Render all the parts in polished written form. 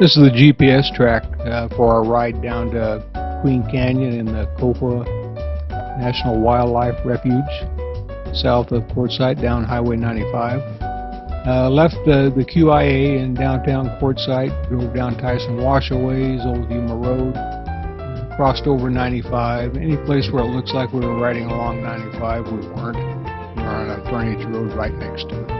This is the GPS track for our ride down to Queen Canyon in the KOFA National Wildlife Refuge, south of Quartzite, down Highway 95. Left the QIA in downtown Quartzite, drove down Tyson Washaways, Old Yuma Road, crossed over 95. Any place where it looks like we were riding along 95, we weren't. We were on a frontage road right next to it.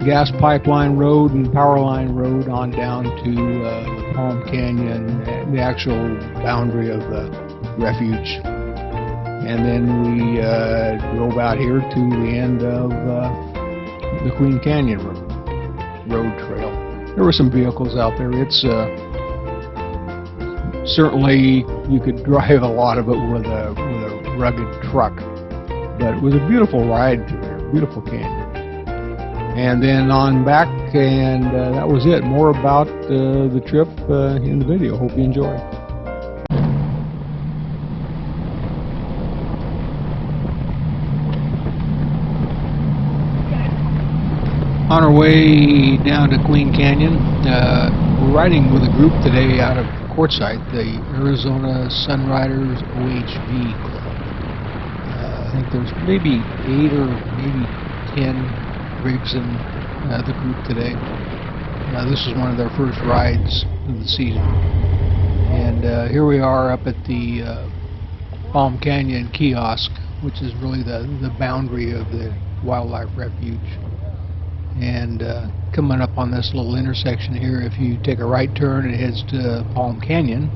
Gas pipeline road and power line road on down to the Palm Canyon, the actual boundary of the refuge. And then we drove out here to the end of the Queen Canyon road trail. There were some vehicles out there. It's certainly you could drive a lot of it with a rugged truck, but it was a beautiful ride through here, beautiful canyon. And then on back, and that was it. More about the trip in the video. Hope you enjoy. On our way down to Queen Canyon, we're riding with a group today out of Quartzite, the Arizona Sunriders OHV Club. I think there's maybe 8 or maybe 10 rigs in the group today. This is one of their first rides of the season. And here we are up at the Palm Canyon kiosk, which is really the boundary of the wildlife refuge. And coming up on this little intersection here, if you take a right turn, it heads to Palm Canyon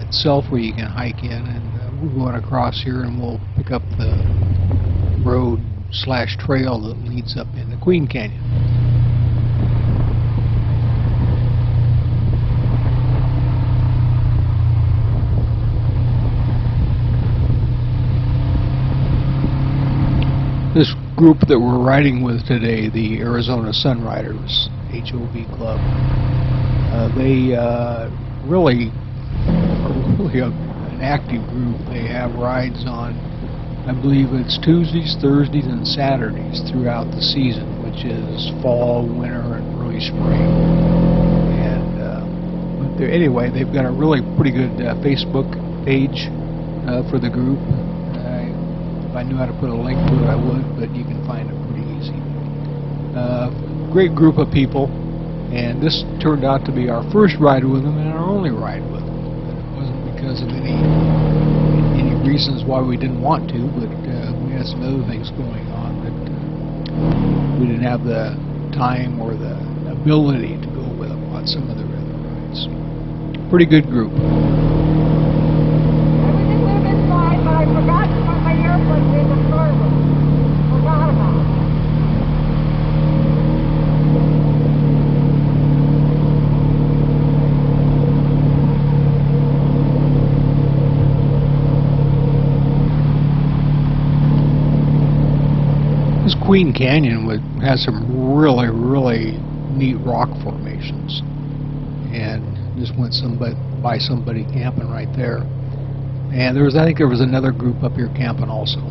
itself, where you can hike in. And we're going across here, and we'll pick up the road/trail that leads up into Queen Canyon. This group that we're riding with today, the Arizona Sunriders OHV Club, they really are an active group. They have rides on, I believe it's Tuesdays, Thursdays, and Saturdays throughout the season, which is fall, winter, and early spring. And but anyway, they've got a really pretty good Facebook page for the group. If I knew how to put a link to it, I would, but you can find it pretty easy. Great group of people, and this turned out to be our first ride with them and our only ride with them. But it wasn't because of any reasons why we didn't want to, but we had some other things going on that we didn't have the time or the ability to go with them on some of the other rides. Pretty good group. Everything would have been fine, but I forgot to put my earplugs in the server. Forgot about it. This Queen Canyon has some really neat rock formations, and just went by somebody camping right there. And I think there was another group up here camping also.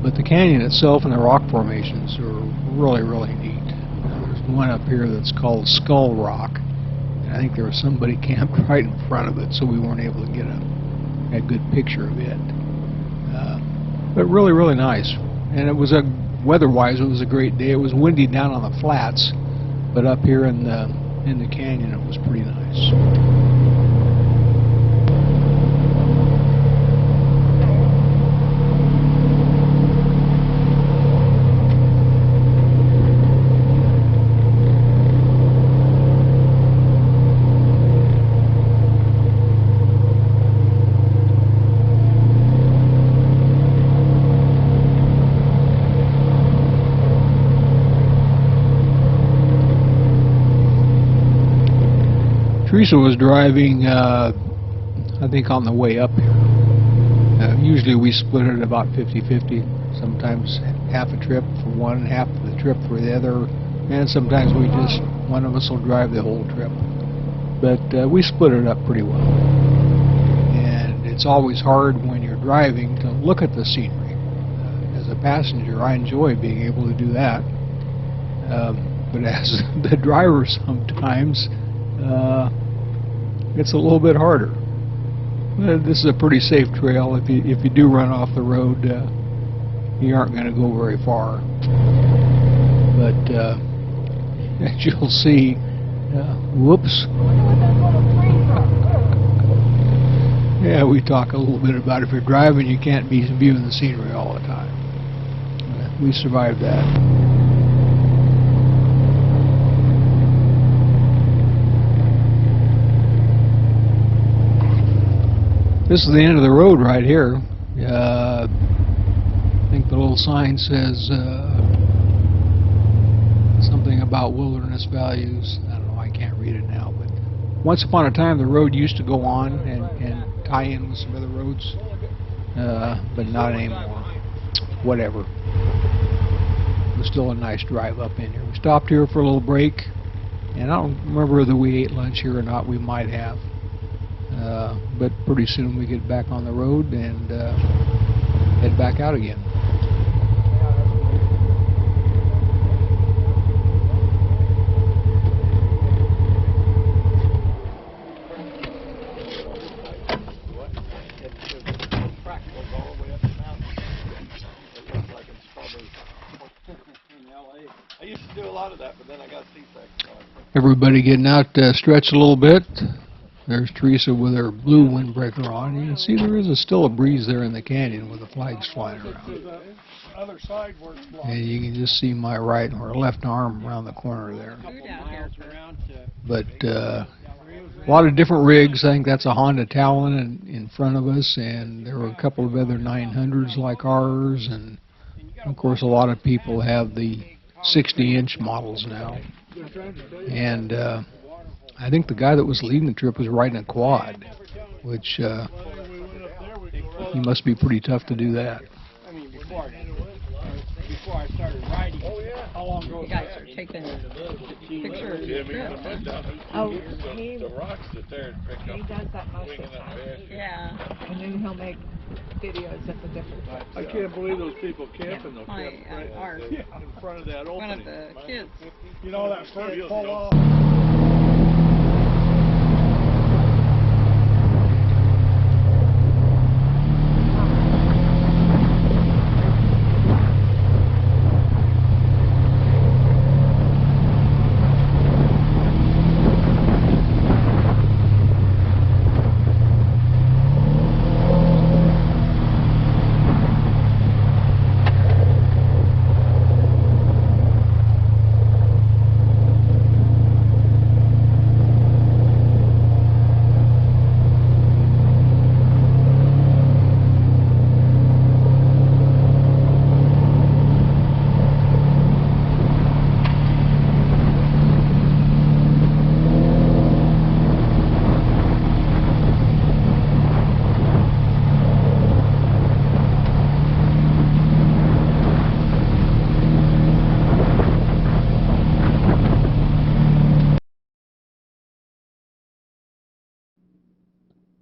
But the canyon itself and the rock formations are really neat. There's one up here that's called Skull Rock, and I think there was somebody camped right in front of it, so we weren't able to get a good picture of it. But really nice. And it was weather-wise, it was a great day. It was windy down on the flats, but up here in the canyon, it was pretty nice. Teresa was driving, I think, on the way up here. Usually we split it about 50-50, sometimes half a trip for one, half of the trip for the other, and sometimes one of us will drive the whole trip. But we split it up pretty well. And it's always hard when you're driving to look at the scenery. As a passenger, I enjoy being able to do that. But as the driver sometimes, it's a little bit harder. This is a pretty safe trail. If you do run off the road, you aren't going to go very far. But as you'll see, whoops. Yeah, we talk a little bit about if you're driving, you can't be viewing the scenery all the time. We survived that. This is the end of the road right here. I think the little sign says something about wilderness values. I don't know, I can't read it now, but once upon a time the road used to go on and tie in with some other roads, but not anymore. Whatever. It was still a nice drive up in here. We stopped here for a little break, and I don't remember whether we ate lunch here or not. We might have. But pretty soon we get back on the road and head back out again. I used to do a lot of that, but then I got seasick. Everybody getting out to stretch a little bit. There's Teresa with her blue windbreaker on. You can see there is still a breeze there in the canyon with the flags flying around. And you can just see my right or left arm around the corner there. But a lot of different rigs. I think that's a Honda Talon in front of us, and there were a couple of other 900s like ours, and of course a lot of people have the 60-inch models now. And I think the guy that was leading the trip was riding a quad, which he must be pretty tough to do that. I mean, before I started riding, how long ago you guys are taking pictures of the trip? Oh, The rocks that they're picking he up. does that most of the time. Yeah. And then he'll make videos at the different times. I can't believe those people camping though. My, our, in front of that one opening. of the kids. You know that first pull off.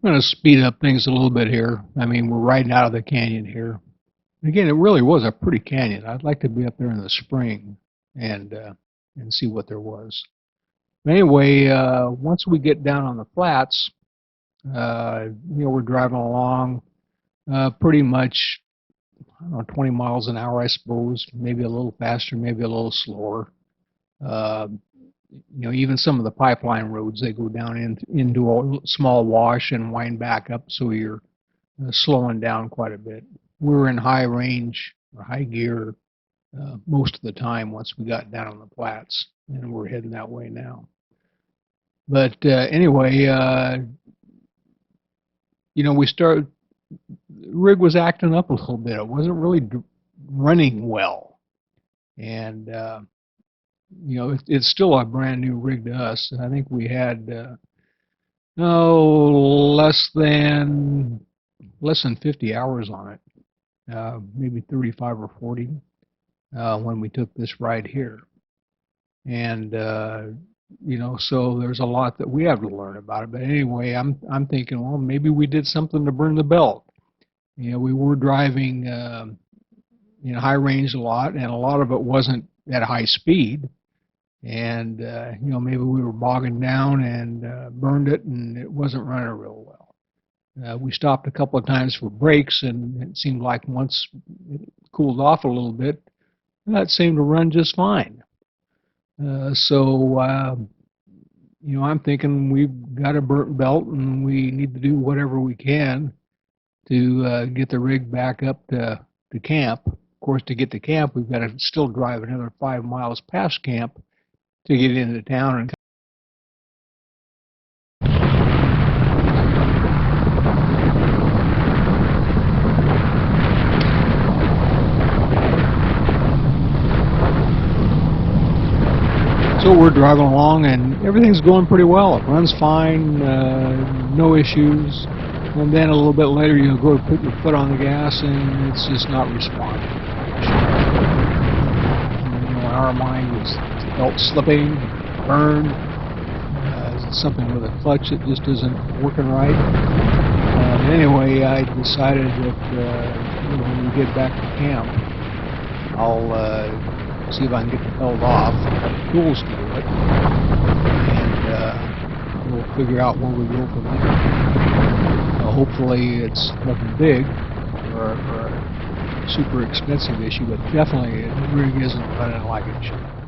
I'm going to speed up things a little bit here. I mean, we're riding out of the canyon here. Again, it really was a pretty canyon. I'd like to be up there in the spring and see what there was. But anyway, once we get down on the flats, we're driving along pretty much, I don't know, 20 miles an hour, I suppose. Maybe a little faster, maybe a little slower. Even some of the pipeline roads, they go down into a small wash and wind back up, so you're slowing down quite a bit. We were in high range or high gear most of the time once we got down on the flats, and we're heading that way now. But anyway, the rig was acting up a little bit. It wasn't really running well, and it's still a brand new rig to us. I think we had less than 50 hours on it, maybe 35 or 40 when we took this ride here. And so there's a lot that we have to learn about it. But anyway, I'm thinking, well, maybe we did something to burn the belt. We were driving in high range a lot, and a lot of it wasn't at high speed. and you know, maybe we were bogging down and burned it, and it wasn't running real well. We stopped a couple of times for breaks, and it seemed like once it cooled off a little bit, that seemed to run just fine. You know, I'm thinking we've got a burnt belt, and we need to do whatever we can to get the rig back up to camp. Of course, to get to camp, we've got to still drive another 5 miles past camp to get into town. And so we're driving along, and everything's going pretty well. It runs fine, no issues. And then a little bit later, you'll go to put your foot on the gas, and it's just not responding. You know, in our mind, it's belt slipping, burned, something with a clutch that just isn't working right. Anyway, I decided that you know, when we get back to camp, I'll see if I can get the belt off. I've got the tools to do it, and we'll figure out where we go from there. Hopefully it's nothing big or a super expensive issue, but definitely the rig isn't running like it should.